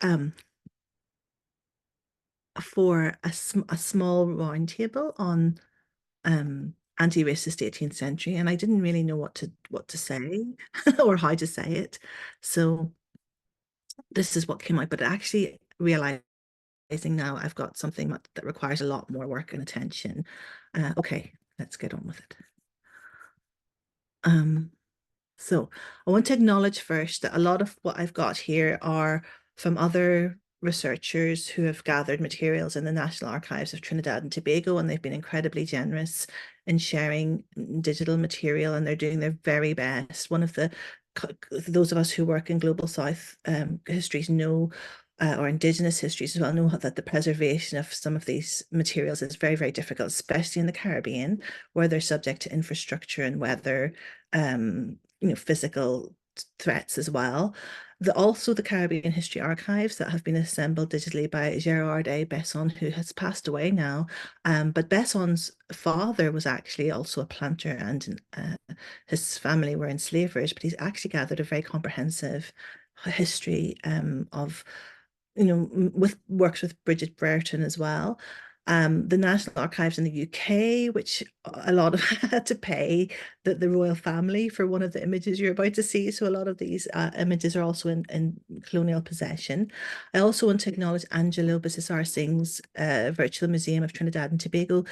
um, for a small round table on anti-racist 18th century, and I didn't really know what to say or how to say it. So this is what came out, but actually realizing now I've got something that requires a lot more work and attention. Okay, let's get on with it. Um, So I want to acknowledge first that a lot of what I've got here are from other researchers who have gathered materials in the National Archives of Trinidad and Tobago, and they've been incredibly generous in sharing digital material, and they're doing their very best. One of those of us who work in Global South histories know, or Indigenous histories as well, know that the preservation of some of these materials is very, very difficult, especially in the Caribbean, where they're subject to infrastructure and weather, physical threats as well. Also the Caribbean History Archives that have been assembled digitally by Gerard A. Besson, who has passed away now. But Besson's father was actually also a planter, and his family were enslavers, but he's actually gathered a very comprehensive history of with works with Bridget Brereton as well. The National Archives in the UK, which a lot of had to pay the royal family for one of the images you're about to see. So a lot of these images are also in colonial possession. I also want to acknowledge Angelo Bisesar Singh's Virtual Museum of Trinidad and Tobago.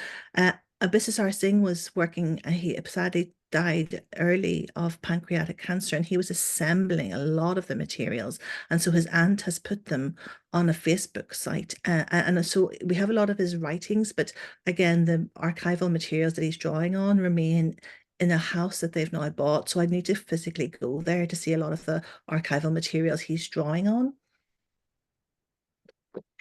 Bisesar Singh was working, he sadly died early of pancreatic cancer, and he was assembling a lot of the materials. And so his aunt has put them on a Facebook site. And so we have a lot of his writings, but again, the archival materials that he's drawing on remain in a house that they've now bought. So I need to physically go there to see a lot of the archival materials he's drawing on.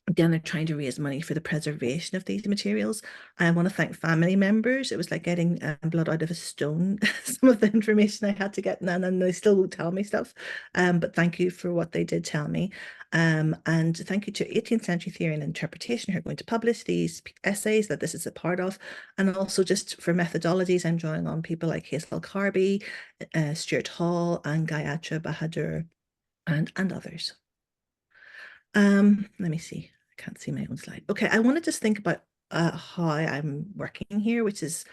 Again, they're trying to raise money for the preservation of these materials. I want to thank family members. It was like getting blood out of a stone, some of the information I had to get, and they still won't tell me stuff. But thank you for what they did tell me. And thank you to 18th Century Theory and Interpretation who are going to publish these essays that this is a part of. And also just for methodologies, I'm drawing on people like Hazel Carby, Stuart Hall, and Gayatri Bahadur, and others. Let me see. I can't see my own slide. Okay, I want to just think about how I'm working here, which is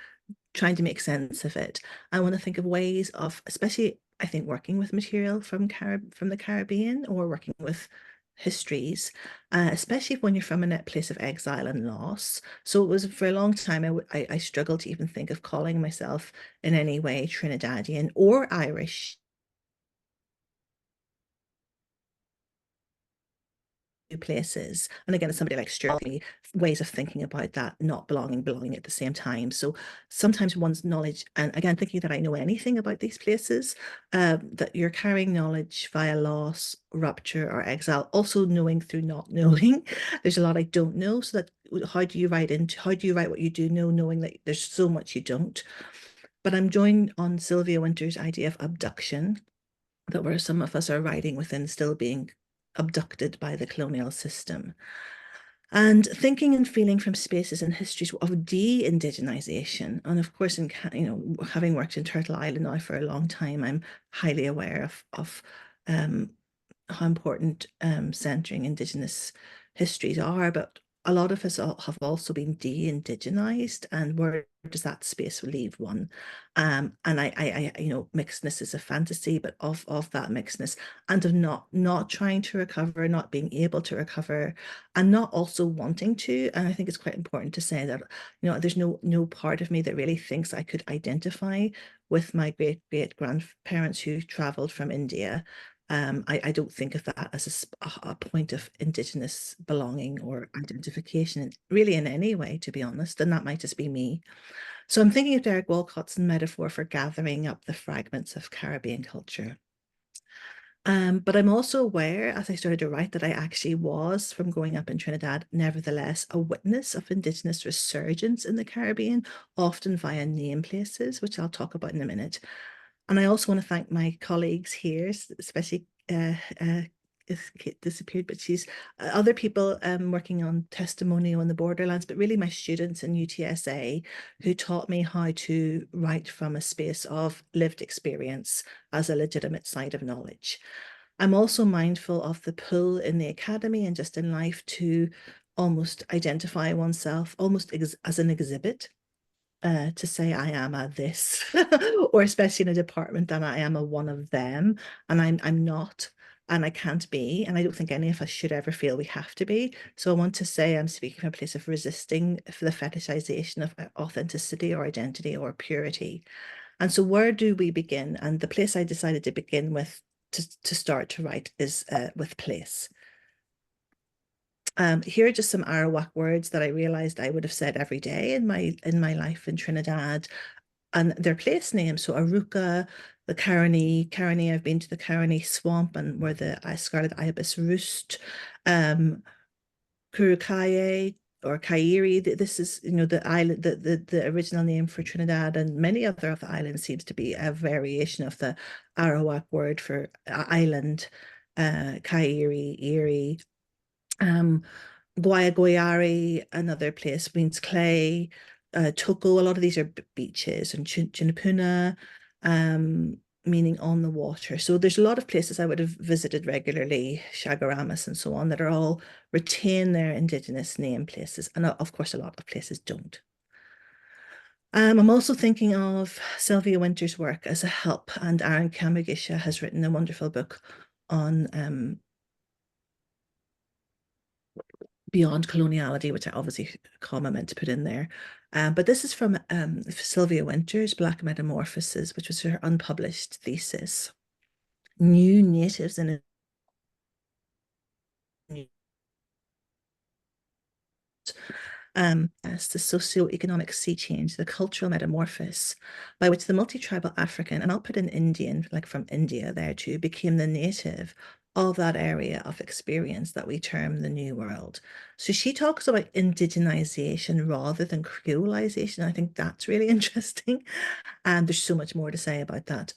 trying to make sense of it. I want to think of ways of, especially I think working with material from the Caribbean or working with histories, especially when you're from a place of exile and loss. So it was for a long time I struggled to even think of calling myself in any way Trinidadian or Irish places. And again, as somebody like Stuart, ways of thinking about that, not belonging at the same time. So sometimes one's knowledge, and again, thinking that I know anything about these places, that you're carrying knowledge via loss, rupture, or exile, also knowing through not knowing. There's a lot I don't know. So that how do you write what you do know, knowing that there's so much you don't? But I'm joined on Sylvia Winter's idea of abduction, that where some of us are writing within still being abducted by the colonial system. And thinking and feeling from spaces and histories of de-indigenization. And of course, having worked in Turtle Island now for a long time, I'm highly aware of how important centering Indigenous histories are, but a lot of us have also been de-indigenized, and where does that space leave one? And mixedness is a fantasy, but of that mixedness, and of not trying to recover, not being able to recover, and not also wanting to. And I think it's quite important to say that there's no part of me that really thinks I could identify with my great grandparents who traveled from India. I don't think of that as a point of Indigenous belonging or identification, really in any way, to be honest, and that might just be me. So I'm thinking of Derek Walcott's metaphor for gathering up the fragments of Caribbean culture. But I'm also aware, as I started to write, that I actually was, from growing up in Trinidad, nevertheless a witness of Indigenous resurgence in the Caribbean, often via name places, which I'll talk about in a minute. And I also want to thank my colleagues here, especially Kate disappeared, but she's other people working on testimonial in the borderlands, but really my students in UTSA who taught me how to write from a space of lived experience as a legitimate side of knowledge. I'm also mindful of the pull in the academy and just in life to almost identify oneself almost as an exhibit, to say I am a this, or especially in a department that I am a one of them, and I'm not, and I can't be, and I don't think any of us should ever feel we have to be. So I want to say I'm speaking from a place of resisting for the fetishization of authenticity or identity or purity. And so where do we begin? And the place I decided to begin with to start to write is with place. Here are just some Arawak words that I realized I would have said every day in my life in Trinidad, and their place names. So Aruka, the Caroni, I've been to the Caroni swamp and where the scarlet ibis roost. Kurukaye or Kairi. This is, the island, the original name for Trinidad, and many other of the islands seems to be a variation of the Arawak word for island. Kairi, Erie. Um, Guayaguayari, another place, means clay. Togo, a lot of these are beaches, and Chinapuna, um, meaning on the water. So there's a lot of places I would have visited regularly, Chagaramas and so on, that are all retain their indigenous name places. And of course, a lot of places don't. I'm also thinking of Sylvia Wynter's work as a help, and Aaron Kamagisha has written a wonderful book on beyond coloniality, which I obviously comma meant to put in there. But this is from Sylvia Wynter's Black Metamorphoses, which was her unpublished thesis. New natives in a as the socio-economic sea change, the cultural metamorphosis by which the multi-tribal African, and I'll put in Indian, like from India there too, became the native of that area of experience that we term the New World. So she talks about indigenization rather than creolization. I think that's really interesting. And there's so much more to say about that.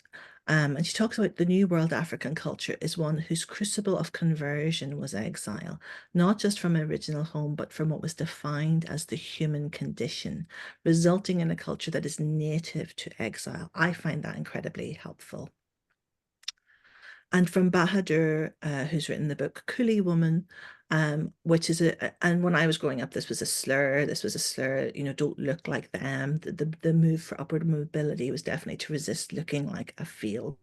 And she talks about the New World African culture is one whose crucible of conversion was exile, not just from original home, but from what was defined as the human condition, resulting in a culture that is native to exile. I find that incredibly helpful. And from Bahadur, who's written the book Coolie Woman, which is and when I was growing up, this was a slur. This was a slur, don't look like them. The move for upward mobility was definitely to resist looking like a field.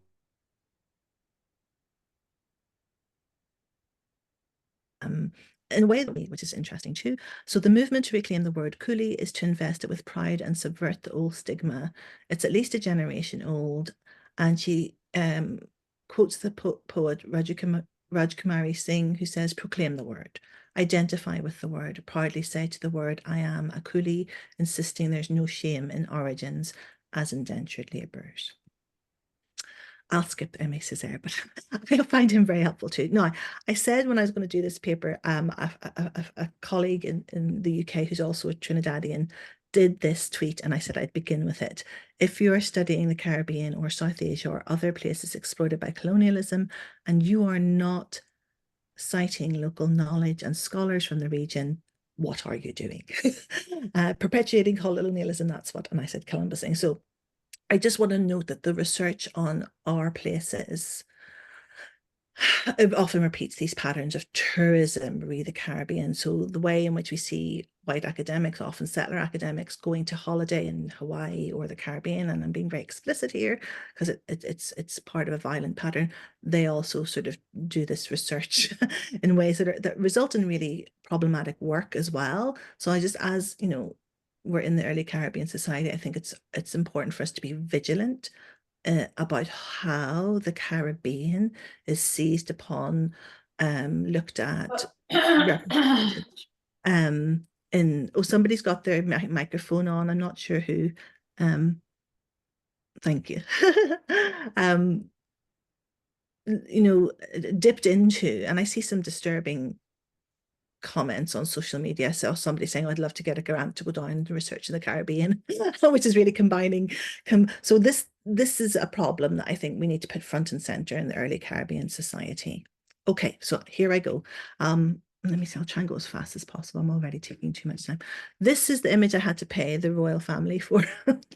In a way, which is interesting too. So the movement to reclaim the word coolie is to invest it with pride and subvert the old stigma. It's at least a generation old. And she quotes the poet Rajkumari Singh, who says, proclaim the word, identify with the word, proudly say to the word, I am a coolie, insisting there's no shame in origins as indentured labourers. I'll skip Emmy Césaire, but I find him very helpful too. No, I said when I was going to do this paper, a colleague in the UK who's also a Trinidadian did this tweet, and I said I'd begin with it. If you are studying the Caribbean or South Asia or other places exploited by colonialism, and you are not citing local knowledge and scholars from the region, what are you doing? Perpetuating colonialism, that's what, and I said Columbusing. So I just want to note that the research on our places it often repeats these patterns of tourism, re the Caribbean. So the way in which we see white academics, often settler academics, going to holiday in Hawaii or the Caribbean, and I'm being very explicit here because it's part of a violent pattern. They also sort of do this research in ways that result in really problematic work as well. So I just, as we're in the early Caribbean society, I think it's important for us to be vigilant about how the Caribbean is seized upon, looked at, represented. Somebody's got their microphone on. I'm not sure who. Thank you. um, dipped into, and I see some disturbing comments on social media. I saw somebody saying, I'd love to get a grant to go down and research in the Caribbean, which is really combining. So this is a problem that I think we need to put front and center in the early Caribbean society. Okay, so here I go. Let me see, I'll try and go as fast as possible. I'm already taking too much time. This is the image I had to pay the royal family for,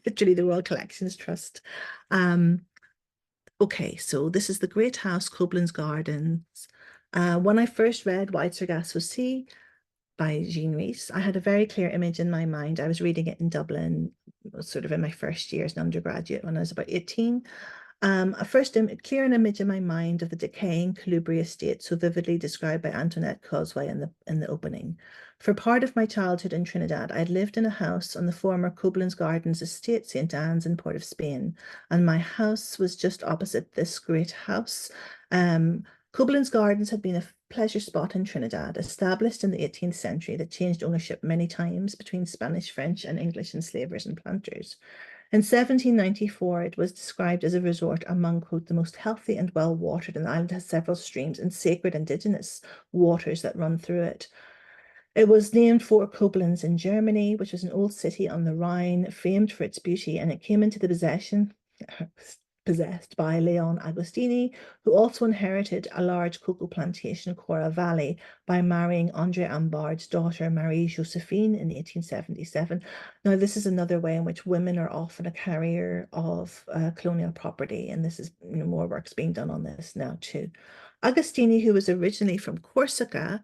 literally the Royal Collections Trust. Okay, so this is the Great House, Coblenz Gardens. When I first read White Sargasso Sea by Jean Rhys, I had a very clear image in my mind. I was reading it in Dublin, sort of in my first year as an undergraduate when I was about 18. A first clear an image in my mind of the decaying Colubri estate, so vividly described by Antoinette Causeway in the opening. For part of my childhood in Trinidad, I had lived in a house on the former Coblenz Gardens estate, St. Anne's in Port of Spain, and my house was just opposite this great house. Coblenz Gardens had been a pleasure spot in Trinidad, established in the 18th century that changed ownership many times between Spanish, French, and English enslavers and planters. In 1794, it was described as a resort among, quote, the most healthy and well-watered, and the island has several streams and sacred indigenous waters that run through it. It was named for Koblenz in Germany, which was an old city on the Rhine, famed for its beauty, and it came into the possessed by Leon Agostini, who also inherited a large cocoa plantation in Cora Valley by marrying Andre Ambard's daughter, Marie Josephine, in 1877. Now, this is another way in which women are often a carrier of colonial property, and this is more work's being done on this now too. Agostini, who was originally from Corsica,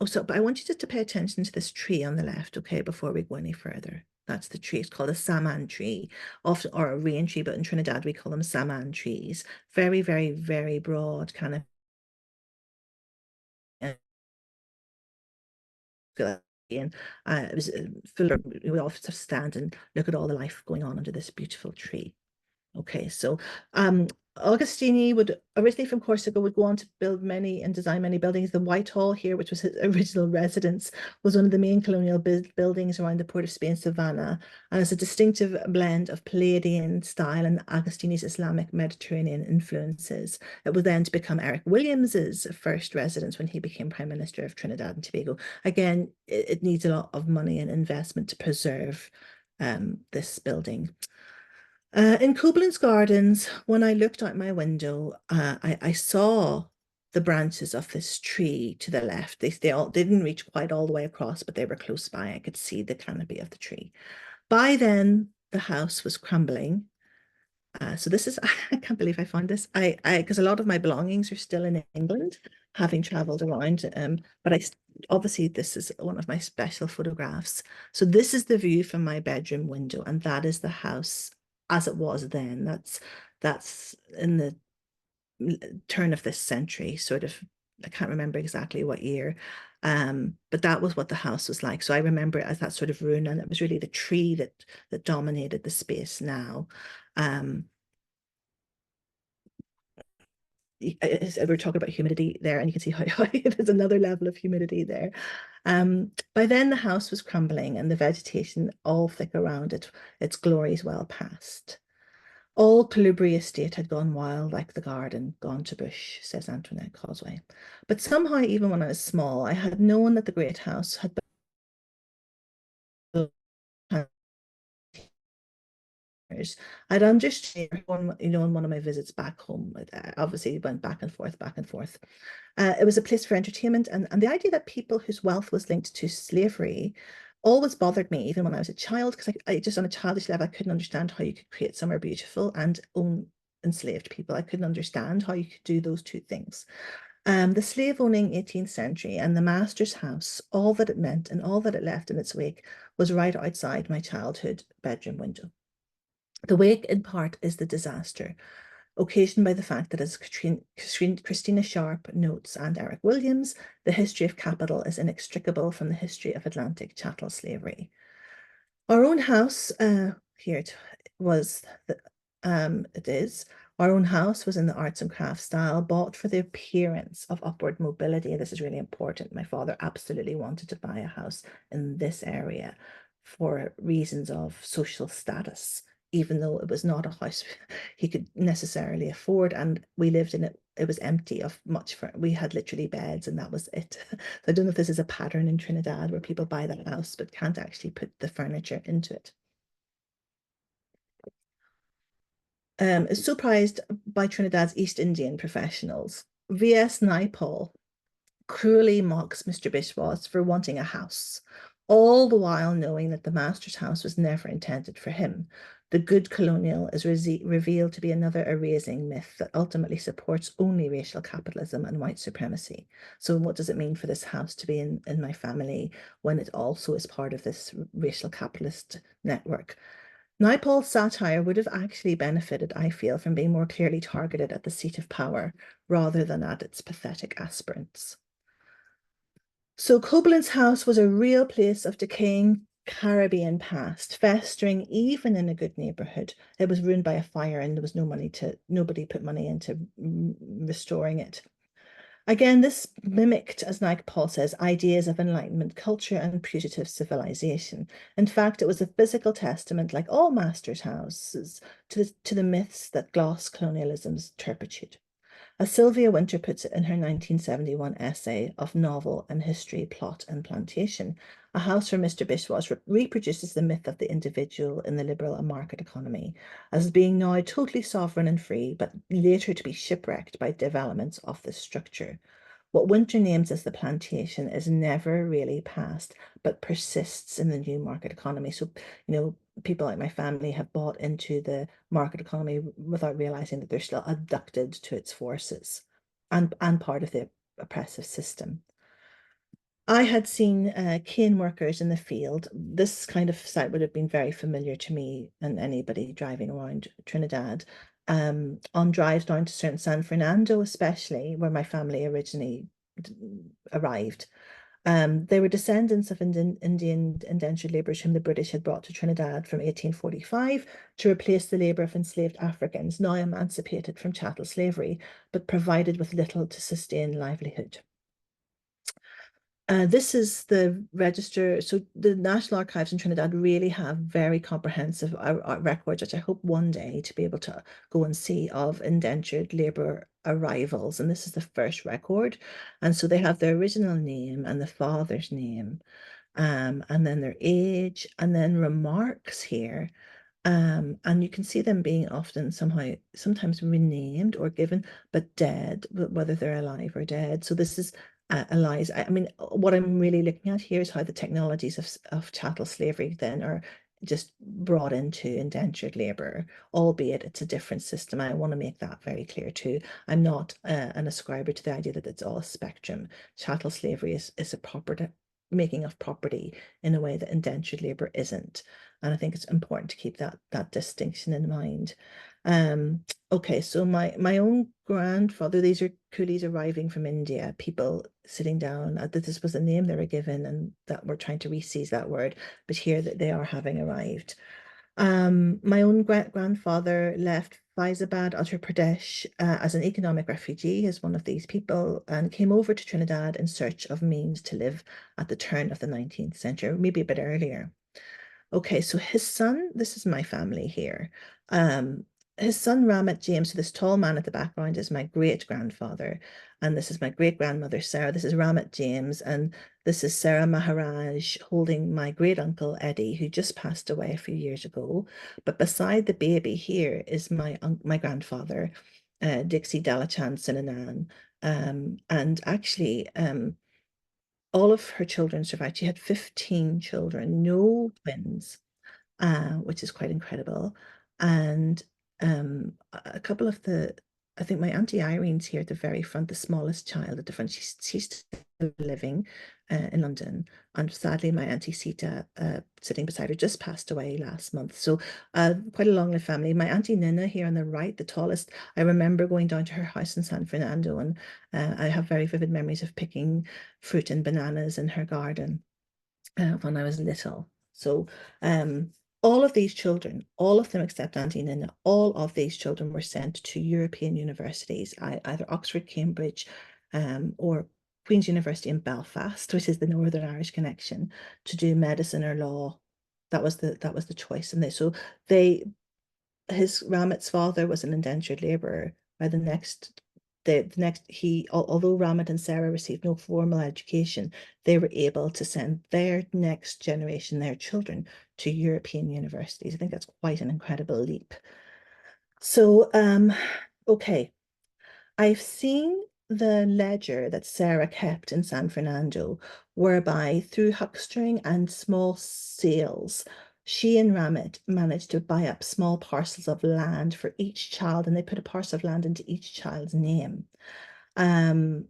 oh, so, but I want you just to pay attention to this tree on the left, okay, before we go any further. That's the tree. It's called a saman tree, often or a rain tree, but in Trinidad we call them saman trees. Very, very, very broad kind of. And it was full of, we would often stand and look at all the life going on under this beautiful tree. Okay, so Augustini would originally from Corsica would go on to build many and design many buildings. The Whitehall here, which was his original residence, was one of the main colonial buildings around the port of Spain, Savannah, and it's a distinctive blend of Palladian style and Agustini's Islamic Mediterranean influences. It would then to become Eric Williams's first residence when he became Prime Minister of Trinidad and Tobago. Again, it needs a lot of money and investment to preserve this building. In Koblenz Gardens, when I looked out my window, I saw the branches of this tree to the left. They didn't reach quite all the way across, but they were close by. I could see the canopy of the tree. By then, the house was crumbling. So this is, I can't believe I found this. Because a lot of my belongings are still in England, having traveled around. But obviously this is one of my special photographs. So this is the view from my bedroom window, and that is the house as it was then. That's in the turn of this century, sort of. I can't remember exactly what year. But that was what the house was like. So I remember it as that sort of ruin, and it was really the tree that dominated the space now. We're talking about humidity there, and you can see how there's another level of humidity there. By then, the house was crumbling and the vegetation all thick around it, its glories well past. All Colubri estate had gone wild like the garden, gone to bush, says Antoinette Causeway. But somehow, even when I was small, I had known that the great house had been I'd understand, in one of my visits back home, obviously went back and forth, back and forth. It was a place for entertainment, and the idea that people whose wealth was linked to slavery always bothered me, even when I was a child, because I just on a childish level, I couldn't understand how you could create somewhere beautiful and own enslaved people. I couldn't understand how you could do those two things. The slave owning 18th century and the master's house, all that it meant and all that it left in its wake was right outside my childhood bedroom window. The wake, in part, is the disaster, occasioned by the fact that, as Christina Sharp notes and Eric Williams, the history of capital is inextricable from the history of Atlantic chattel slavery. Our own house, here it was, it is, our own house was in the arts and crafts style, bought for the appearance of upward mobility. This is really important. My father absolutely wanted to buy a house in this area for reasons of social status, even though it was not a house he could necessarily afford. And we lived in it. It was empty of much. We had literally beds and that was it. So I don't know if this is a pattern in Trinidad where people buy that house but can't actually put the furniture into it. Is so prized by Trinidad's East Indian professionals. V.S. Naipaul cruelly mocks Mr. Bishwas for wanting a house. all the while knowing that the master's house was never intended for him. The good colonial is revealed to be another erasing myth that ultimately supports only racial capitalism and white supremacy. So, what does it mean for this house to be in my family when it also is part of this racial capitalist network? Naipaul's satire would have actually benefited, I feel, from being more clearly targeted at the seat of power rather than at its pathetic aspirants. So Copeland's house was a real place of decaying Caribbean past, festering even in a good neighborhood. It was ruined by a fire and there was nobody put money into restoring it. Again, this mimicked, as Nike Paul says, ideas of Enlightenment culture and putative civilization. In fact, it was a physical testament, like all masters' houses, to the myths that gloss colonialism's turpitude. As Sylvia Wynter puts it in her 1971 essay of Novel and History, Plot and Plantation, A House for Mr. Biswas reproduces the myth of the individual in the liberal and market economy as being now totally sovereign and free, but later to be shipwrecked by developments of this structure. What Wynter names as the plantation is never really passed, but persists in the new market economy. So, people like my family have bought into the market economy without realizing that they're still abducted to its forces and part of the oppressive system. I had seen cane workers in the field. This kind of sight would have been very familiar to me and anybody driving around Trinidad. On drives down to San Fernando, especially where my family originally arrived. They were descendants of Indian indentured laborers whom the British had brought to Trinidad from 1845 to replace the labor of enslaved Africans, now emancipated from chattel slavery, but provided with little to sustain livelihood. This is the register. So the National Archives in Trinidad really have very comprehensive records, which I hope one day to be able to go and see, of indentured labour arrivals. And this is the first record. And so they have their original name and the father's name, and then their age, and then remarks here. And you can see them being often sometimes renamed or given, but dead, whether they're alive or dead. So this is Eliza. I mean, what I'm really looking at here is how the technologies of chattel slavery then are just brought into indentured labor, albeit it's a different system. I want to make that very clear too. I'm not an ascriber to the idea that it's all a spectrum. Chattel slavery is a property making of property in a way that indentured labor isn't. And I think it's important to keep that distinction in mind. Okay, so my own grandfather, these are coolies arriving from India, people sitting down. This was the name they were given, and that we're trying to re-seize that word, but here that they are having arrived. My own grandfather left Faizabad, Uttar Pradesh, as an economic refugee, as one of these people, and came over to Trinidad in search of means to live at the turn of the 19th century, maybe a bit earlier. Okay, so his son, this is my family here. His son Ramat James, so this tall man at the background is my great grandfather, and this is my great grandmother Sarah. This is Ramat James, and this is Sarah Maharaj holding my great uncle Eddie, who just passed away a few years ago. But beside the baby here is my grandfather, Dixie Dalachan Sinanan, and actually all of her children survived. She had 15 children, no twins, which is quite incredible. And a couple of I think my Auntie Irene's here at the very front, the smallest child at the front. She's still living in London. And sadly, my Auntie Sita, sitting beside her, just passed away last month. So quite a long-lived family. My Auntie Nina here on the right, the tallest, I remember going down to her house in San Fernando, and I have very vivid memories of picking fruit and bananas in her garden when I was little. So all of these children, all of them except Auntie Nina, all of these children were sent to European universities, either Oxford, Cambridge, or Queen's University in Belfast, which is the Northern Irish connection, to do medicine or law. That was the choice. And his Ramit's father was an indentured laborer. By the next although Ramit and Sarah received no formal education, they were able to send their next generation, their children, to European universities. I think that's quite an incredible leap. So okay, I've seen the ledger that Sarah kept in San Fernando, whereby through huckstering and small sales, she and Ramit managed to buy up small parcels of land for each child, and they put a parcel of land into each child's name. Um,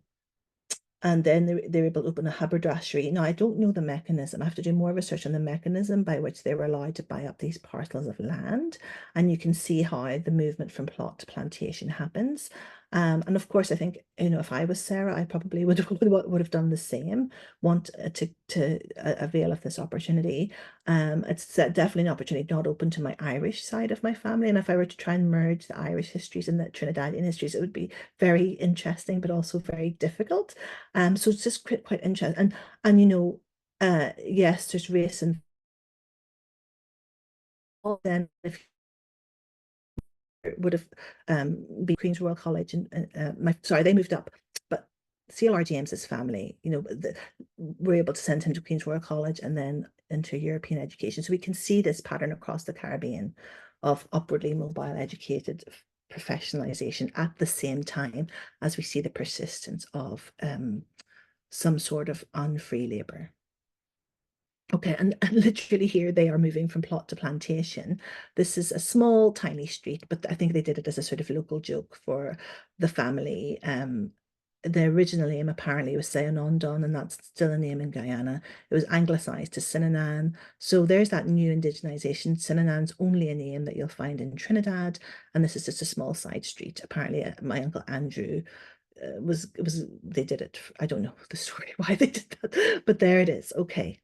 and then they were able to open a haberdashery. Now, I don't know the mechanism. I have to do more research on the mechanism by which they were allowed to buy up these parcels of land. And you can see how the movement from plot to plantation happens. And of course, I think, if I was Sarah, I probably would have done the same, want to avail of this opportunity. It's definitely an opportunity not open to my Irish side of my family. And if I were to try and merge the Irish histories and the Trinidadian histories, it would be very interesting, but also very difficult. So it's just quite interesting. And yes, there's race and then if would have been Queen's Royal College and they moved up, but CLR James's family, were able to send him to Queen's Royal College and then into European education. So we can see this pattern across the Caribbean of upwardly mobile, educated professionalization at the same time as we see the persistence of some sort of unfree labor. Okay, and literally here they are moving from plot to plantation. This is a small, tiny street, but I think they did it as a sort of local joke for the family. The original name apparently was Sinanan, and that's still a name in Guyana. It was anglicized to Sinanan. So there's that new indigenization. Sinanan's only a name that you'll find in Trinidad, and this is just a small side street. Apparently, my uncle Andrew they did it. I don't know the story why they did that, but there it is. Okay.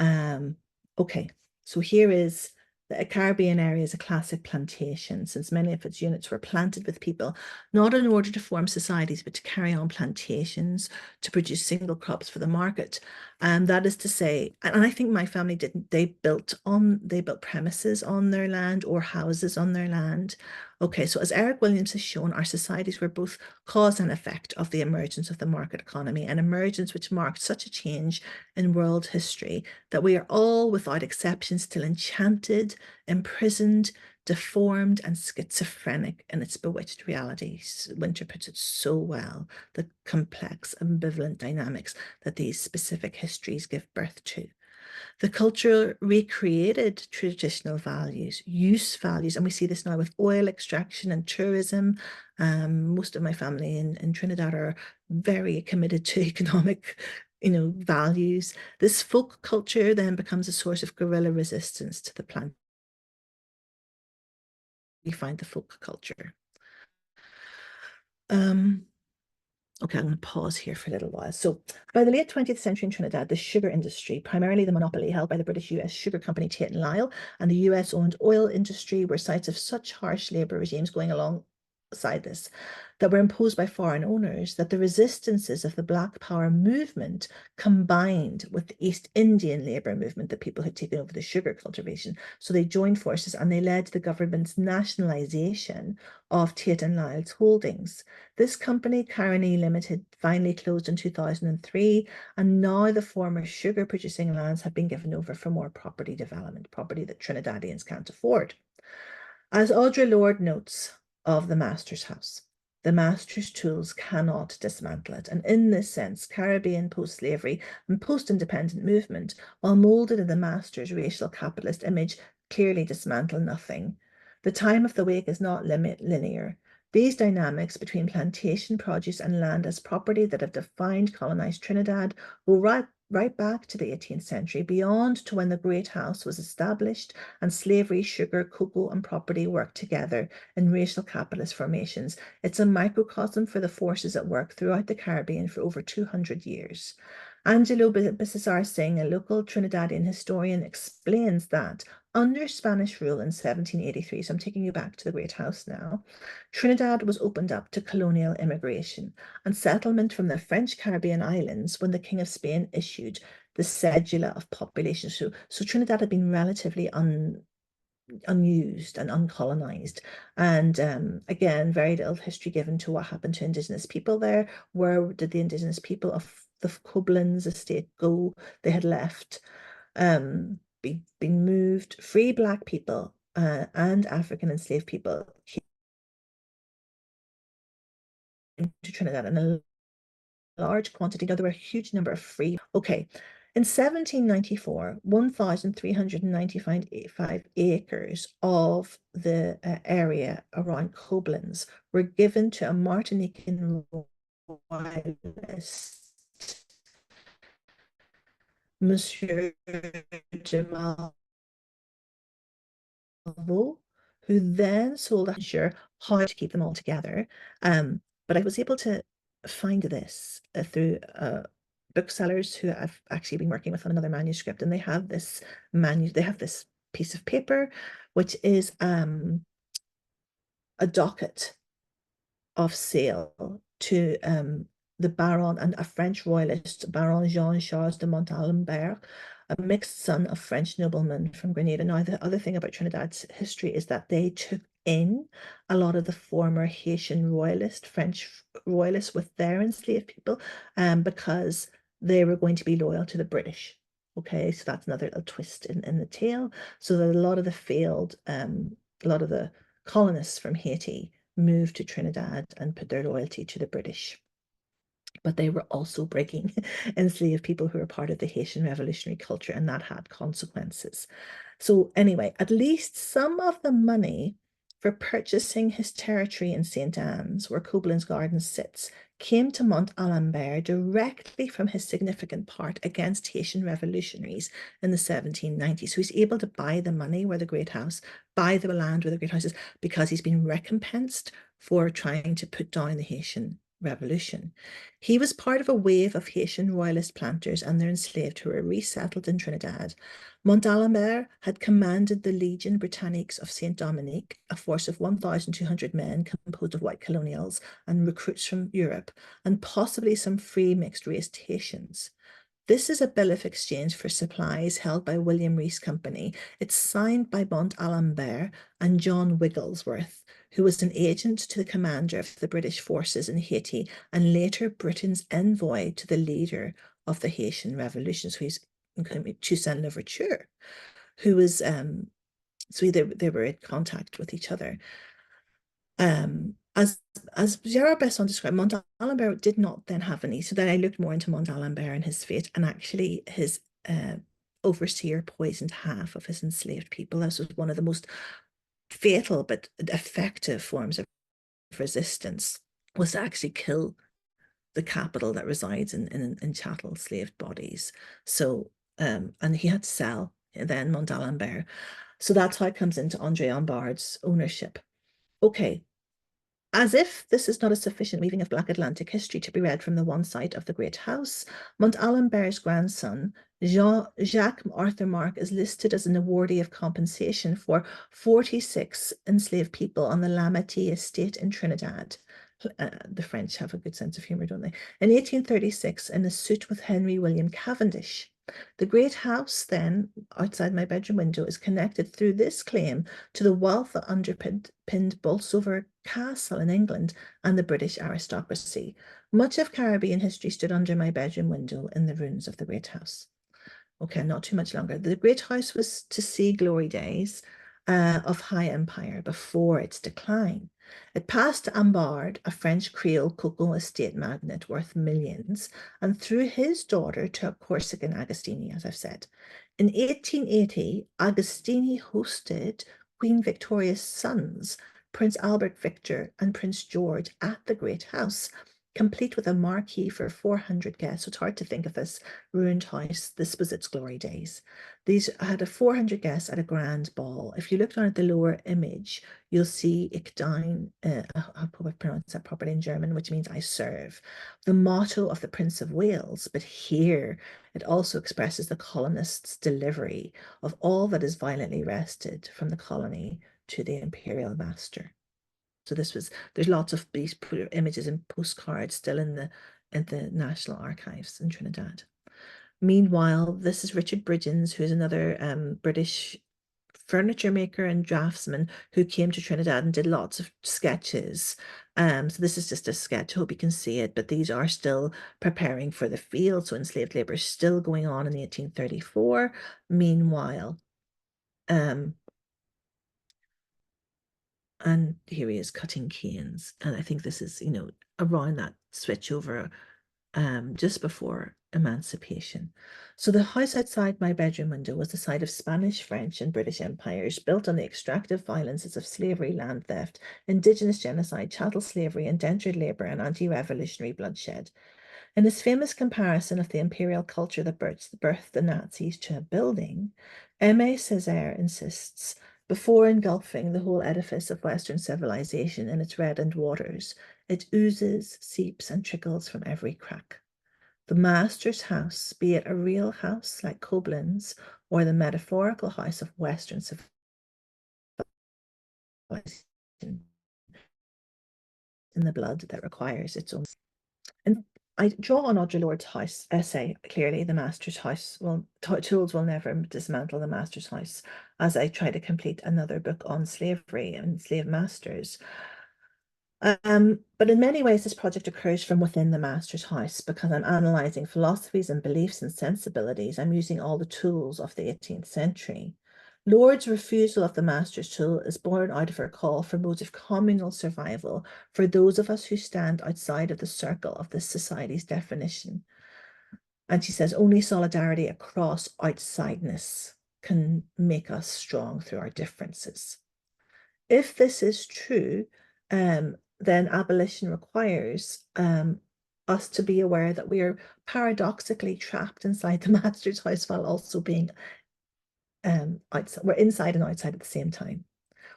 Um, okay, so here is the Caribbean area is a classic plantation, since many of its units were planted with people, not in order to form societies, but to carry on plantations to produce single crops for the market. And that is to say, and I think my family didn't, they built premises on their land or houses on their land. Okay, so as Eric Williams has shown, our societies were both cause and effect of the emergence of the market economy, an emergence which marked such a change in world history that we are all, without exception, still enchanted, imprisoned, deformed, and schizophrenic in its bewitched realities. Winter puts it so well, the complex, ambivalent dynamics that these specific histories give birth to. The culture recreated traditional values, use values, and we see this now with oil extraction and tourism. Most of my family in Trinidad are very committed to economic, values. This folk culture then becomes a source of guerrilla resistance to the plant. We find the folk culture. Okay, I'm going to pause here for a little while. So by the late 20th century in Trinidad, the sugar industry, primarily the monopoly held by the British-US sugar company Tate and Lyle, and the US-owned oil industry were sites of such harsh labor regimes going alongside this that were imposed by foreign owners, that the resistances of the Black Power movement combined with the East Indian labor movement, that people had taken over the sugar cultivation. So they joined forces and they led to the government's nationalization of Tate and Lyle's holdings. This company, Kerry Limited, finally closed in 2003, and now the former sugar producing lands have been given over for more property development, property that Trinidadians can't afford. As Audre Lorde notes of the Master's House, the master's tools cannot dismantle it. And in this sense, Caribbean post-slavery and post-independent movement, while molded in the master's racial capitalist image, clearly dismantle nothing. The time of the wake is not linear. These dynamics between plantation produce and land as property that have defined colonized Trinidad go right back to the 18th century, beyond to when the Great House was established and slavery, sugar, cocoa, and property worked together in racial capitalist formations. It's a microcosm for the forces at work throughout the Caribbean for over 200 years. Angelo Bisesar Singh, a local Trinidadian historian, explains that under Spanish rule in 1783, so I'm taking you back to the Great House now, Trinidad was opened up to colonial immigration and settlement from the French Caribbean islands when the King of Spain issued the cedula of population. So Trinidad had been relatively unused and uncolonized. And again, very little history given to what happened to Indigenous people there. Where did the Indigenous people of the Coblenz estate go? They had left, been moved. Free Black people and African enslaved people to Trinidad in a large quantity. Now, there were a huge number of free. Okay. In 1794, 1,395 acres of the area around Koblenz were given to a Martinican royalist, Monsieur Jamal, who then sold a sure how to keep them all together. But I was able to find this through booksellers who I've actually been working with on another manuscript, and they have this they have this piece of paper, which is a docket of sale to the Baron and a French royalist, Baron Jean-Charles de Montalembert, a mixed son of French noblemen from Grenada. Now, the other thing about Trinidad's history is that they took in a lot of the former Haitian royalist, French royalists with their enslaved people, because they were going to be loyal to the British. Okay, so that's another little twist in the tale. So that a lot of the a lot of the colonists from Haiti moved to Trinidad and put their loyalty to the British. But they were also breaking enslaved people who were part of the Haitian revolutionary culture, and that had consequences. So, anyway, at least some of the money for purchasing his territory in St. Anne's, where Koblenz Gardens sits, came to Montalembert directly from his significant part against Haitian revolutionaries in the 1790s. So he's able to buy the money where the great house, buy the land where the great house is, because he's been recompensed for trying to put down the Haitian Revolution. He was part of a wave of Haitian royalist planters and their enslaved who were resettled in Trinidad. Montalembert had commanded the Legion Britanniques of St. Dominique, a force of 1,200 men composed of white colonials and recruits from Europe, and possibly some free mixed-race Haitians. This is a bill of exchange for supplies held by William Rees Company. It's signed by Montalembert and John Wigglesworth, who was an agent to the commander of the British forces in Haiti and later Britain's envoy to the leader of the Haitian Revolution. So he's Toussaint Louverture, who was so they were in contact with each other. As Gerard Besson described, Montalembert did not then have any. So then I looked more into Montalembert and his fate, and actually his overseer poisoned half of his enslaved people. This was one of the most fatal but effective forms of resistance, was to actually kill the capital that resides in chattel slaved bodies. So and he had to sell then Montalembert. So that's how it comes into Andre Lombard's ownership. Okay, as if this is not a sufficient weaving of Black Atlantic history to be read from the one side of the great house, Montalembert's grandson, Jacques Arthur Mark, is listed as an awardee of compensation for 46 enslaved people on the Lamety estate in Trinidad. The French have a good sense of humor, don't they? In 1836, in a suit with Henry William Cavendish. The great house, then, outside my bedroom window, is connected through this claim to the wealth that underpinned Bolsover Castle in England and the British aristocracy. Much of Caribbean history stood under my bedroom window in the ruins of the great house. Okay, not too much longer. The great house was to see glory days of high empire before its decline. It passed to Ambard, a French Creole cocoa estate magnate worth millions, and through his daughter to Corsican Agostini, as I've said. In 1880, Agostini hosted Queen Victoria's sons, Prince Albert Victor and Prince George, at the Great House, complete with a marquee for 400 guests. So it's hard to think of this ruined house. This was its glory days. These had a 400 guests at a grand ball. If you look down at the lower image, you'll see Ik Dien, I'll probably pronounce that properly in German, which means I serve, the motto of the Prince of Wales. But here it also expresses the colonists' delivery of all that is violently wrested from the colony to the imperial master. So there's lots of these images and postcards still in the National Archives in Trinidad. Meanwhile, this is Richard Bridgens, who's another British furniture maker and draftsman who came to Trinidad and did lots of sketches. So this is just a sketch. I hope you can see it, but these are still preparing for the field. So enslaved labor is still going on in 1834. Meanwhile, And here he is cutting canes. And I think this is, around that switch over just before emancipation. So the house outside my bedroom window was the site of Spanish, French, and British empires built on the extractive violences of slavery, land theft, indigenous genocide, chattel slavery, indentured labor, and anti-revolutionary bloodshed. In his famous comparison of the imperial culture that birthed the Nazis to a building, Aimé Césaire insists, before engulfing the whole edifice of Western civilization in its reddened waters, it oozes, seeps, and trickles from every crack. The master's house, be it a real house like Koblenz or the metaphorical house of Western civilization, in the blood that requires its own. And I draw on Audre Lorde's house essay, clearly, the master's house. Well, tools will never dismantle the master's house, as I try to complete another book on slavery and slave masters. But in many ways, this project occurs from within the master's house because I'm analysing philosophies and beliefs and sensibilities. I'm using all the tools of the 18th century. Lorde's refusal of the master's tool is born out of her call for modes of communal survival for those of us who stand outside of the circle of this society's definition. And she says only solidarity across outsideness can make us strong through our differences. If this is true, then abolition requires us to be aware that we are paradoxically trapped inside the master's house while also being outside. We're inside and outside at the same time.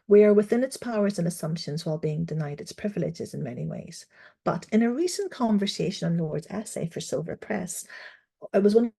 We are within its powers and assumptions while being denied its privileges in many ways. But in a recent conversation on Lorde's essay for Silver Press, it was one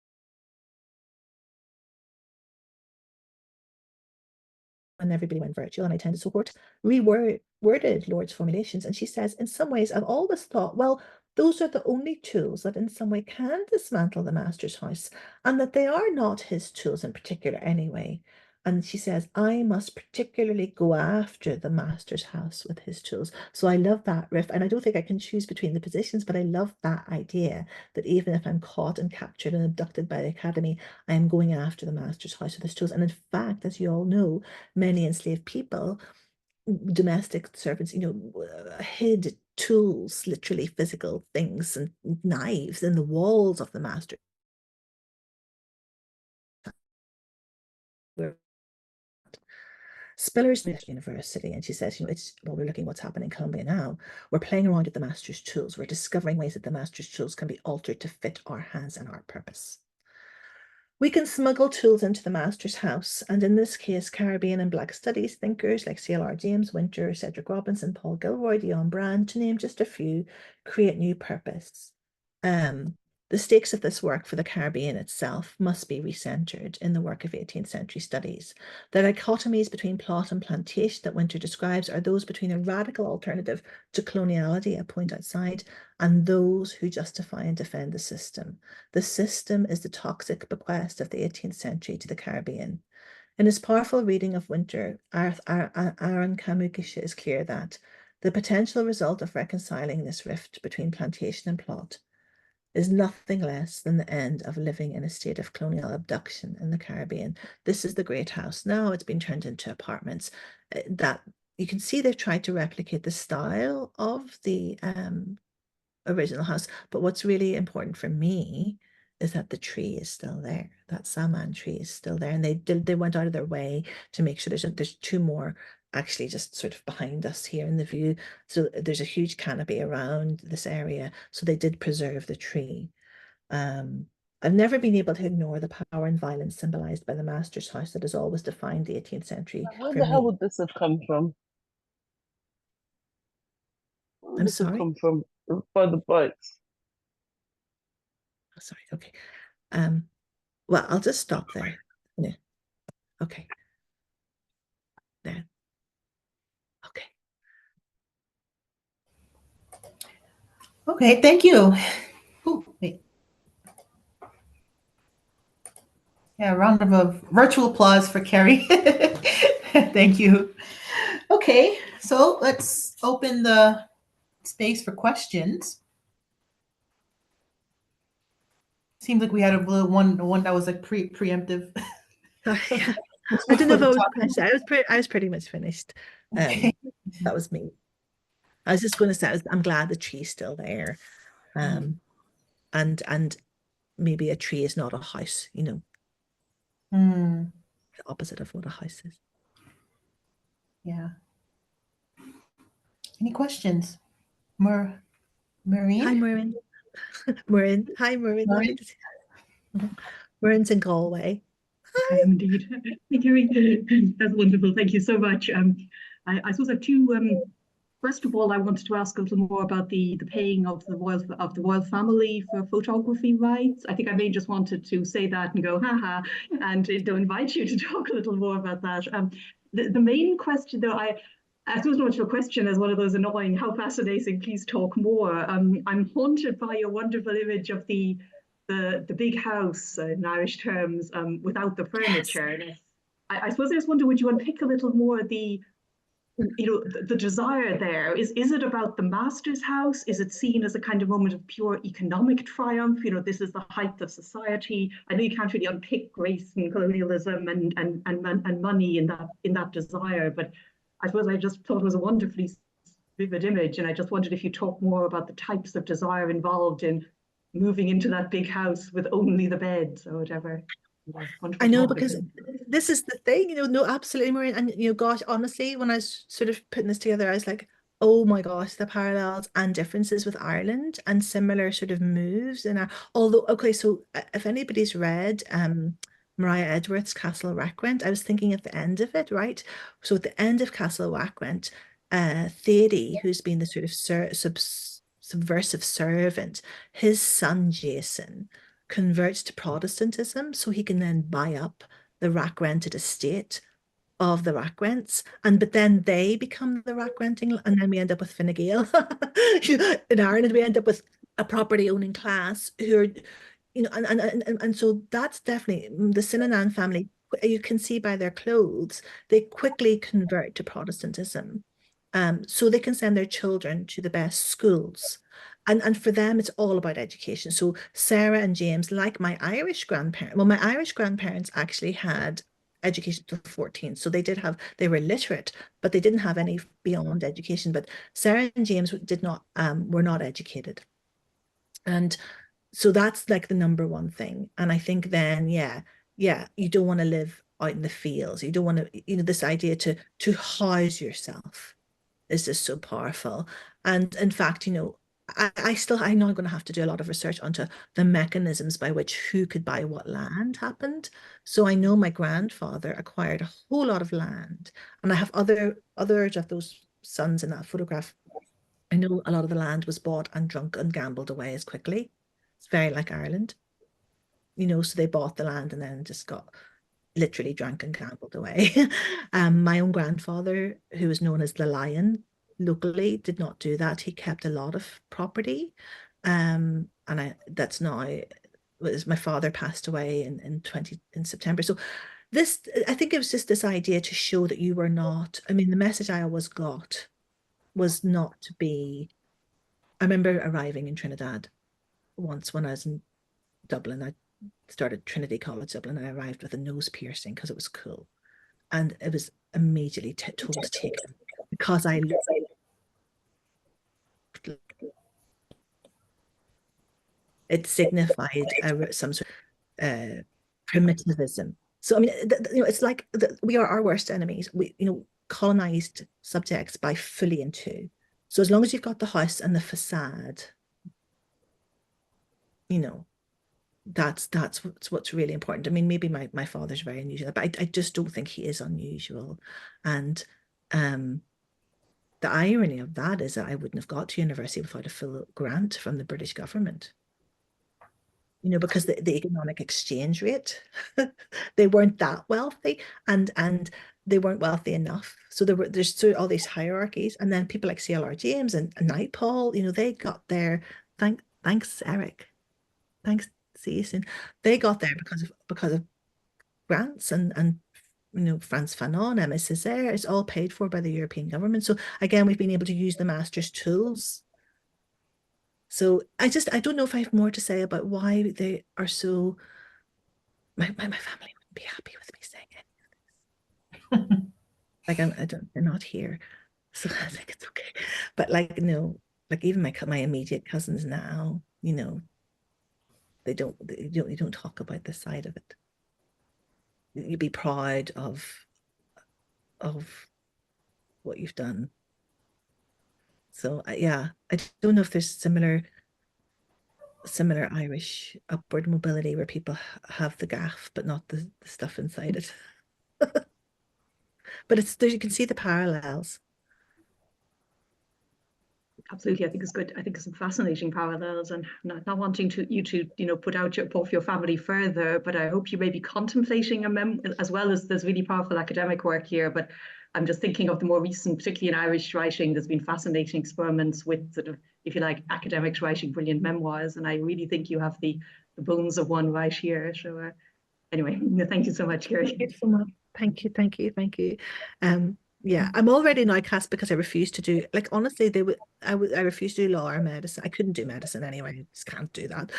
when everybody went virtual, and I tend to support reworded Lorde's formulations. And she says, in some ways, I've always thought, well, those are the only tools that in some way can dismantle the master's house, and that they are not his tools in particular anyway. And she says, I must particularly go after the master's house with his tools. So I love that riff. And I don't think I can choose between the positions, but I love that idea that even if I'm caught and captured and abducted by the academy, I am going after the master's house with his tools. And in fact, as you all know, many enslaved people, domestic servants, hid tools, literally physical things and knives in the walls of the master. Spiller's University, and she says, we're looking what's happening in Colombia now. We're playing around with the master's tools. We're discovering ways that the master's tools can be altered to fit our hands and our purpose. We can smuggle tools into the master's house, and in this case, Caribbean and Black Studies thinkers like C.L.R. James Winter, Cedric Robinson, Paul Gilroy, Dion Brand, to name just a few, create new purpose. The stakes of this work for the Caribbean itself must be recentered in the work of 18th century studies. The dichotomies between plot and plantation that Winter describes are those between a radical alternative to coloniality, a point outside, and those who justify and defend the system. The system is the toxic bequest of the 18th century to the Caribbean. In his powerful reading of Winter, Aaron Kamugisha is clear that the potential result of reconciling this rift between plantation and plot is nothing less than the end of living in a state of colonial abduction in the Caribbean. This is the Great House. Now it's been turned into apartments. That you can see they've tried to replicate the style of the original house. But what's really important for me is that the tree is still there. That saman tree is still there, and they went out of their way to make sure there's two more actually just sort of behind us here in the view. So there's a huge canopy around this area. So they did preserve the tree. I've never been able to ignore the power and violence symbolized by the master's house that has always defined the 18th century Where for the hell me. would this have come from? Where would I'm this have sorry. come from? By the bikes. Oh, sorry. Okay. Well, I'll just stop there. Yeah. Okay. There. Okay. Okay, thank you. Ooh, wait. Yeah, a round of a virtual applause for Kerry. Thank you. Okay, so let's open the space for questions. Seems like we had a little one that was like preemptive. Yeah. I don't know if I was finished. I was pretty much finished. Okay. That was me. I was just going to say, I'm glad the tree's still there. And maybe a tree is not a house, the opposite of what a house is. Yeah. Any questions? Hi, Maureen? Maureen. Maureen. Hi, Maureen. Lovely to see you. Maureen's in Galway. I am indeed. Kerry, that's wonderful. Thank you so much. I suppose I have two. First of all, I wanted to ask a little more about the paying of the royal family for photography rights. I think I may just wanted to say that and go, haha, and to invite you to talk a little more about that. The main question, though, I suppose not much of a question as one of those annoying, how fascinating, please talk more. I'm haunted by your wonderful image of the big house in Irish terms without the furniture. Yes. I suppose I just wonder, would you unpick a little more the desire there? Is it about the master's house? Is it seen as a kind of moment of pure economic triumph? This is the height of society. I know you can't really unpick race and colonialism and money in that desire, but I suppose I just thought it was a wonderfully vivid image, and I just wondered if you talk more about the types of desire involved in moving into that big house with only the beds or whatever. I know, because this is the thing, no, absolutely, Maureen. And, gosh, honestly, when I was sort of putting this together, I was like, oh my gosh, the parallels and differences with Ireland and similar sort of moves. And although, okay, so if anybody's read Mariah Edgeworth's Castle Rackrent, I was thinking at the end of it, right? So at the end of Castle Rackrent, Thady, who's been the sort of subversive servant, his son Jason converts to Protestantism so he can then buy up the rack rented estate of the rack rents, but then they become the rack renting, and then we end up with Fine Gael. In Ireland we end up with a property owning class who are, and so that's definitely the Sinanan family. You can see by their clothes they quickly convert to Protestantism, so they can send their children to the best schools. And for them, it's all about education. So Sarah and James, like my Irish grandparents, well, my Irish grandparents actually had education to 14. So they were literate, but they didn't have any beyond education. But Sarah and James were not educated. And so that's like the number one thing. And I think then, yeah, you don't want to live out in the fields. You don't want to, this idea to house yourself is just so powerful. And in fact, I know I'm going to have to do a lot of research onto the mechanisms by which who could buy what land happened. So I know my grandfather acquired a whole lot of land, and I have others of those sons in that photograph. I know a lot of the land was bought and drunk and gambled away as quickly. It's very like Ireland, so they bought the land and then just got literally drank and gambled away. My own grandfather, who was known as the Lion locally, did not do that. He kept a lot of property. That's now, my father passed away in September. So I think it was just this idea to show that you were not, the message I always got was not to be. I remember arriving in Trinidad once when I was in Dublin. I started Trinity College Dublin, and I arrived with a nose piercing because it was cool, and it was immediately told to take it because I it signified some sort of primitivism. So it's like we are our worst enemies. We colonized subjects by fully into. So as long as you've got the house and the facade, that's what's really important. Maybe my father's very unusual, but I just don't think he is unusual. And the irony of that is that I wouldn't have got to university without a full grant from the British government. Because the economic exchange rate, they weren't that wealthy, and they weren't wealthy enough. So there's sort of all these hierarchies, and then people like CLR James and Nightpaul, they got there. Thanks, Eric. Thanks, see you soon. They got there because of grants and Frantz Fanon, Emma Césaire. It's all paid for by the European government. So again, we've been able to use the master's tools. So I don't know if I have more to say about why they are so. My family wouldn't be happy with me saying it. Like they're not here. So I think it's okay. But like, no, like even my immediate cousins now, you don't talk about this side of it. You'd be proud of what you've done. So yeah, I don't know if there's similar Irish upward mobility where people have the gaff but not the stuff inside it. But it's there, you can see the parallels. Absolutely, I think it's good. I think it's some fascinating parallels, and not wanting you to put out both your family further, but I hope you may be contemplating a mem as well. As there's really powerful academic work here, but I'm just thinking of the more recent, particularly in Irish writing. There's been fascinating experiments with sort of, if you like, academics writing brilliant memoirs, and I really think you have the bones of one right here. So anyway, thank you so much, Kerry. Thank you so much. Thank you. Yeah, I'm already now cast because I refuse to do, like, honestly, I refuse to do law or medicine. I couldn't do medicine anyway. I just can't do that.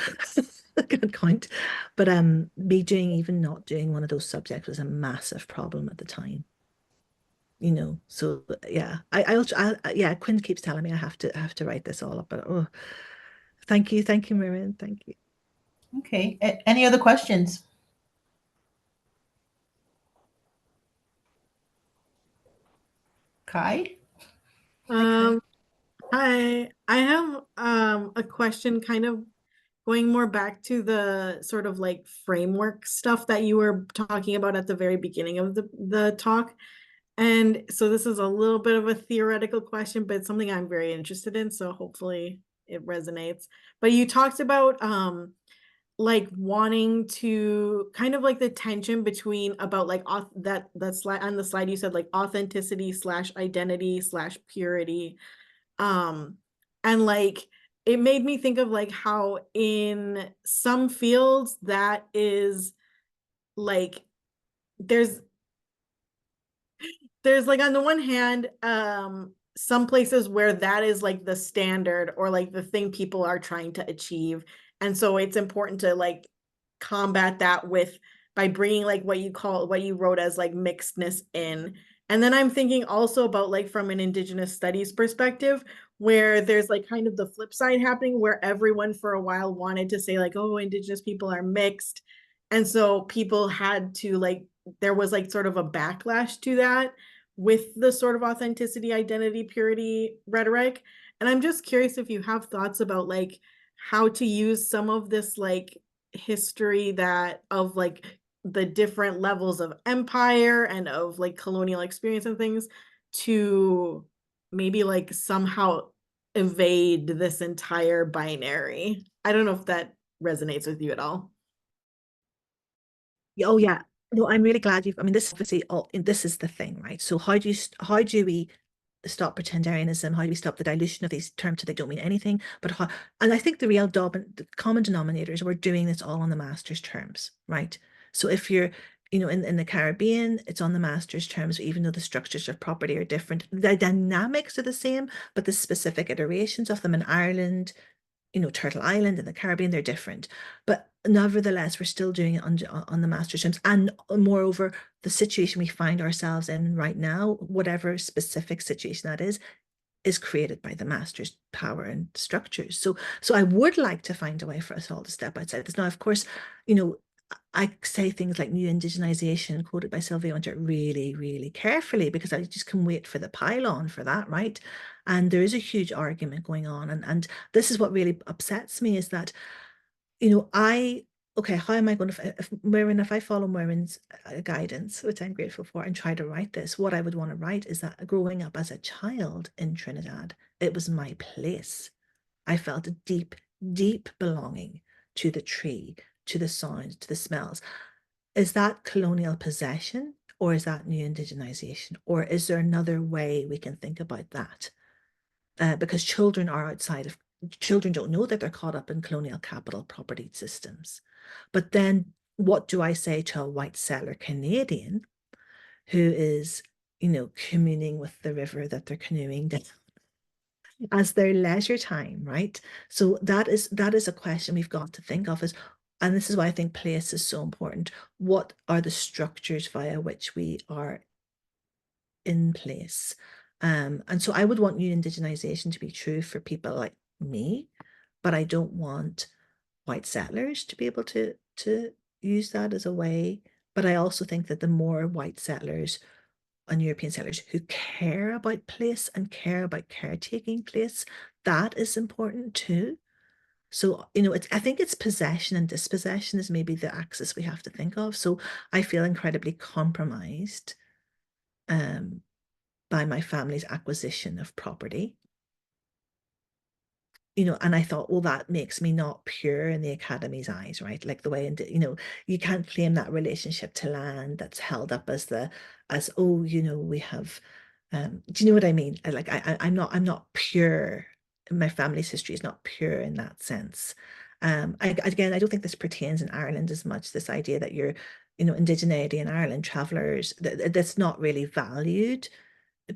I can't count. But me even not doing one of those subjects was a massive problem at the time. So yeah, yeah, Quinn keeps telling me I have to write this all up, but oh, thank you, Miriam, thank you. Okay. Any other questions? Kai? Hi. I have a question kind of going more back to the sort of like framework stuff that you were talking about at the very beginning of the talk. And so this is a little bit of a theoretical question, but it's something I'm very interested in, so hopefully it resonates. But you talked about like wanting to kind of like the tension between about like that slide on the slide you said like authenticity / identity / purity, and like it made me think of like how in some fields that is like there's like on the one hand some places where that is like the standard or like the thing people are trying to achieve, and so it's important to like combat that with by bringing like what you wrote as like mixedness in. And then I'm thinking also about like from an Indigenous studies perspective where there's like kind of the flip side happening where everyone for a while wanted to say like, oh, Indigenous people are mixed, and so people had to like there was like sort of a backlash to that with the sort of authenticity, identity, purity rhetoric. And I'm just curious if you have thoughts about like how to use some of this like history that of like the different levels of empire and of like colonial experience and things to maybe like somehow evade this entire binary. I don't know if that resonates with you at all. Oh yeah, no, I'm really glad I mean, this obviously this is the thing, right? So how do we stop pretendarianism? How do we stop the dilution of these terms so they don't mean anything? But how, and I think the common denominator is we're doing this all on the master's terms, right? So if you're, in the Caribbean, it's on the master's terms, even though the structures of property are different. The dynamics are the same, but the specific iterations of them in Ireland, Turtle Island and the Caribbean, they're different. But nevertheless, we're still doing it on the master's terms. And moreover, the situation we find ourselves in right now, whatever specific situation that is created by the master's power and structures. So I would like to find a way for us all to step outside this. Now, of course, I say things like new indigenization, quoted by Sylvia Winter, really, really carefully, because I just can wait for the pylon for that, right? And there is a huge argument going on. And this is what really upsets me is that, okay, how am I going to, if I follow Merrin's guidance, which I'm grateful for, and try to write this, what I would want to write is that growing up as a child in Trinidad, it was my place. I felt a deep, deep belonging to the tree, to the sounds, to the smells. Is that colonial possession, or is that new indigenization? Or is there another way we can think about that? Because children don't know that they're caught up in colonial capital property systems. But then what do I say to a white settler Canadian who is, communing with the river that they're canoeing down as their leisure time, right? So that is a question we've got to think of, and this is why I think place is so important. What are the structures via which we are in place? And so I would want new indigenization to be true for people like me, but I don't want white settlers to be able to use that as a way. But I also think that the more white settlers and European settlers who care about place and care about caretaking place, that is important too. So, I think it's possession and dispossession is maybe the axis we have to think of. So I feel incredibly compromised by my family's acquisition of property. And I thought, well, that makes me not pure in the academy's eyes, right? Like the way, you can't claim that relationship to land that's held up as, oh, we have, do you know what I mean? I'm not pure. My family's history is not pure in that sense. Again, I don't think this pertains in Ireland as much, this idea that you're, indigeneity in Ireland, travelers, that's not really valued.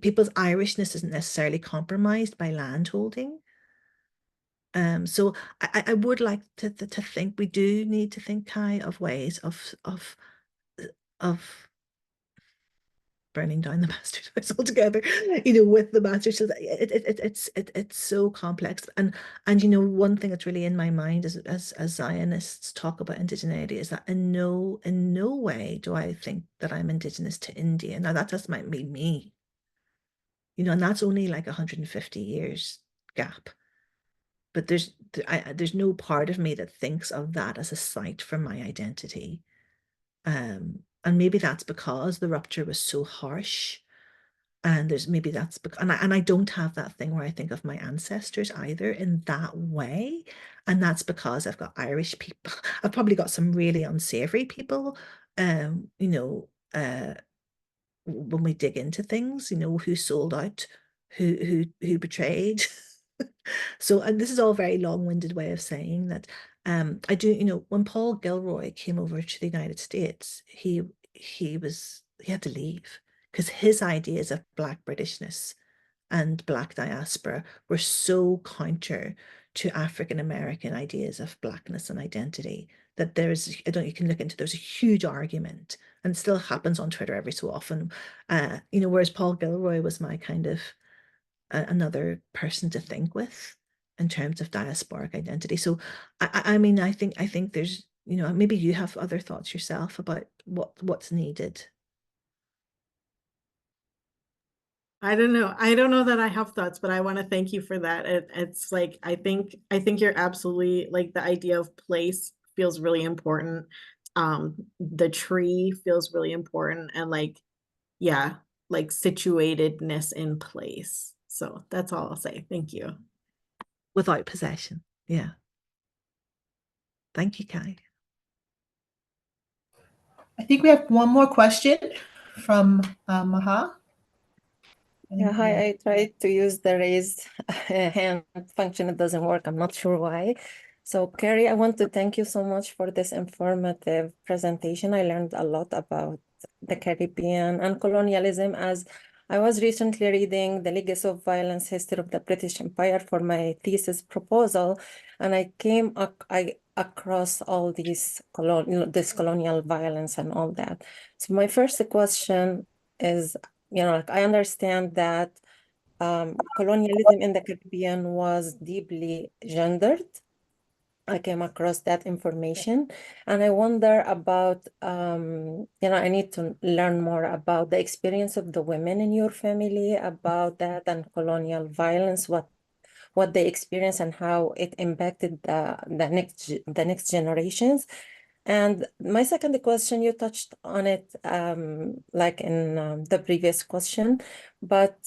People's Irishness isn't necessarily compromised by landholding. So I would like to think we do need to think, Kai, of ways of burning down the master's house altogether, with the master's. So it's so complex. And one thing that's really in my mind as Zionists talk about indigeneity is that in no way do I think that I'm indigenous to India. Now that just might be me, and that's only like 150 years gap. But there's no part of me that thinks of that as a site for my identity. And maybe that's because the rupture was so harsh. And that's because, and I don't have that thing where I think of my ancestors either in that way. And that's because I've got Irish people. I've probably got some really unsavory people, when we dig into things, who sold out, who betrayed. So, and this is all a very long-winded way of saying that I do, when Paul Gilroy came over to the United States, he had to leave because his ideas of Black Britishness and Black diaspora were so counter to African American ideas of Blackness and identity that you can look into, there's a huge argument, and still happens on Twitter every so often. Whereas Paul Gilroy was my kind of another person to think with in terms of diasporic identity. So I mean, I think there's, maybe you have other thoughts yourself about what's needed. I don't know. I don't know that I have thoughts, but I want to thank you for that. It's like I think you're absolutely like, the idea of place feels really important. The tree feels really important, and like, yeah, like situatedness in place. So that's all I'll say. Thank you. Without possession. Yeah. Thank you, Kai. I think we have one more question from Maha. Yeah, hi. I tried to use the raised hand function. It doesn't work. I'm not sure why. So, Kerry, I want to thank you so much for this informative presentation. I learned a lot about the Caribbean and colonialism, as I was recently reading The Legacy of Violence, History of the British Empire for my thesis proposal, and I came across all these this colonial violence and all that. So my first question is, like, I understand that colonialism in the Caribbean was deeply gendered. I came across that information, and I wonder about, I need to learn more about the experience of the women in your family about that and colonial violence, what they experienced and how it impacted the next generations. And my second question, you touched on it like in the previous question, but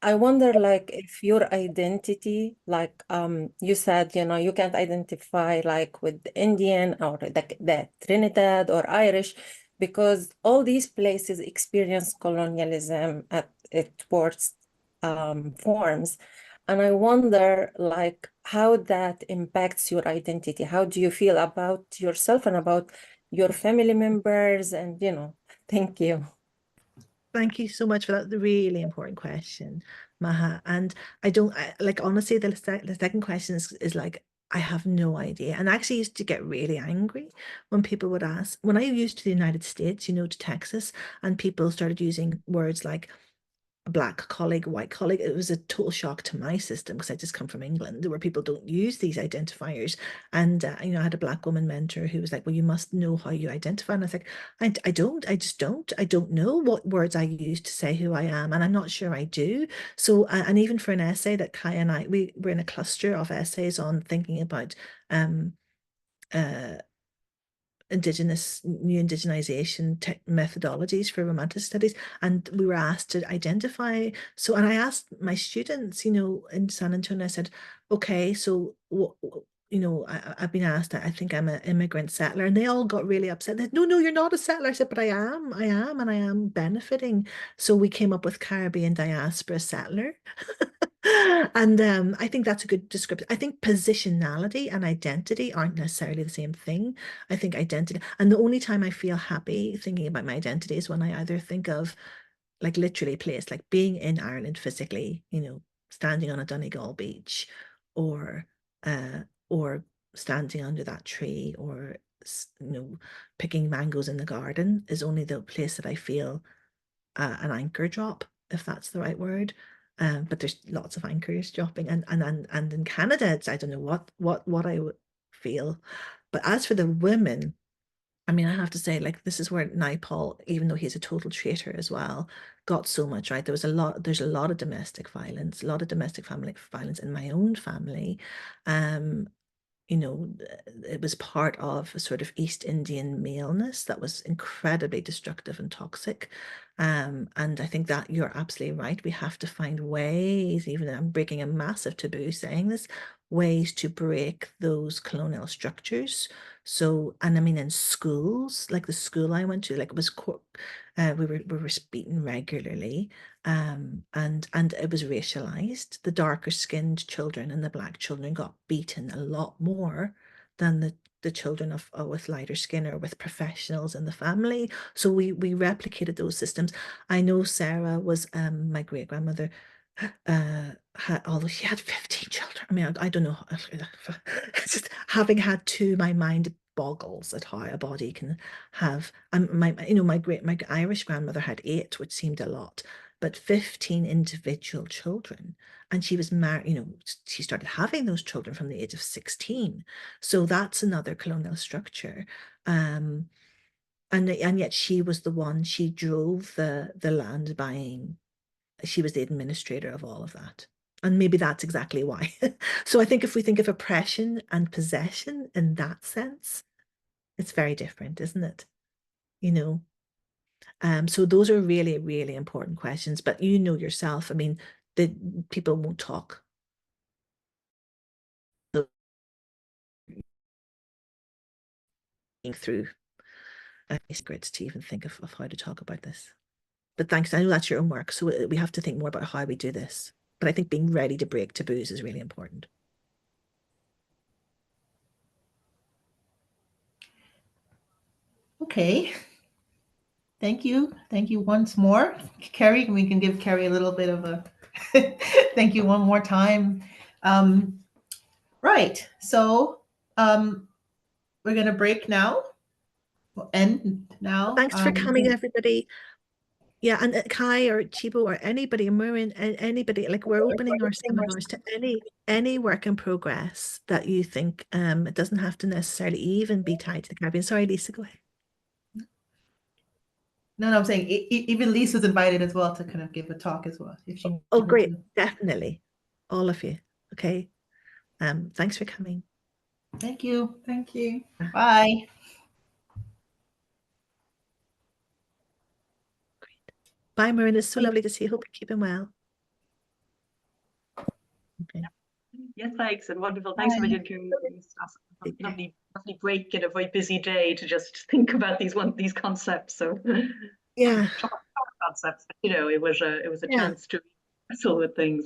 I wonder, like, if your identity, like you said, you can't identify like with Indian or the Trinidad or Irish, because all these places experience colonialism at its worst forms. And I wonder, like, how that impacts your identity. How do you feel about yourself and about your family members? And, thank you. Thank you so much for that really important question, Maha. And honestly, the second question is like, I have no idea. And I actually used to get really angry when people would ask, when I used to the United States, to Texas, and people started using words like a black colleague, a white colleague. It was a total shock to my system because I just come from England where people don't use these identifiers. And, you know, I had a black woman mentor who was like, well, you must know how you identify. And I was like, I just don't. I don't know what words I use to say who I am. And I'm not sure I do. So, and even for an essay that Kai and I, we were in a cluster of essays on thinking about new indigenization methodologies for romantic studies, and we were asked to identify. So, and I asked my students, you know, in San Antonio, I said, okay, so what, you know, I've been asked, I think I'm an immigrant settler, and they all got really upset. They said, no, you're not a settler. I said, but I am, and I am benefiting. So we came up with Caribbean diaspora settler. And I think that's a good description. I think positionality and identity aren't necessarily the same thing. I think identity, and the only time I feel happy thinking about my identity is when I either think of like literally place, like being in Ireland physically, you know, standing on a Donegal beach, or or standing under that tree, or you know, picking mangoes in the garden is only the place that I feel an anchor drop, if that's the right word. But there's lots of anchors dropping, and in Canada, it's, I don't know what I would feel. But as for the women, I mean, I have to say, like, this is where Naipaul, even though he's a total traitor as well, got so much right. There's a lot of domestic violence, a lot of domestic family violence in my own family. You know, it was part of a sort of East Indian maleness that was incredibly destructive and toxic. And I think that you're absolutely right. We have to find ways, even I'm breaking a massive taboo saying this, ways to break those colonial structures. So, and I mean, in schools, like the school I went to, like it was, we were beaten regularly, and it was racialized. The darker skinned children and the black children got beaten a lot more than the children of with lighter skin or with professionals in the family. So we replicated those systems. I know Sarah was my great grandmother. Although she had 15 children, I mean, I don't know. Just having had two, my mind boggles at how a body can have. My Irish grandmother had 8, which seemed a lot, but 15 individual children. And she was married, you know, she started having those children from the age of 16. So that's another colonial structure. And yet she was the one, she drove the land buying. She was the administrator of all of that. And maybe that's exactly why. So I think if we think of oppression and possession in that sense, it's very different, isn't it? You know, so those are really, really important questions. But you know yourself, I mean, the people won't talk. Through secrets to even think of how to talk about this. But thanks, I know that's your own work, so we have to think more about how we do this. But I think being ready to break taboos is really important. Okay. Thank you. Thank you once more. Kerry, we can give Kerry a little bit of a thank you one more time. Right. So we're going to break now. We'll end now. Thanks for coming, everybody. Yeah, and Kai or Chibo or anybody, Maureen, anybody, like we're opening our seminars to any work in progress that you think it doesn't have to necessarily even be tied to the Caribbean. Sorry, Lisa, go ahead. No, I'm saying even Lisa's invited as well to kind of give a talk as well. If she Oh, great, definitely. All of you. Okay. Thanks for coming. Thank you. Thank you. Bye. Bye, Maureen. It's so lovely to see you. Hope you're keeping well. Okay. Yes, thanks, and wonderful. Thanks so much, Kerry. Lovely break in a very busy day to just think about these concepts. So yeah, short concepts. You know, it was a chance to wrestle with things.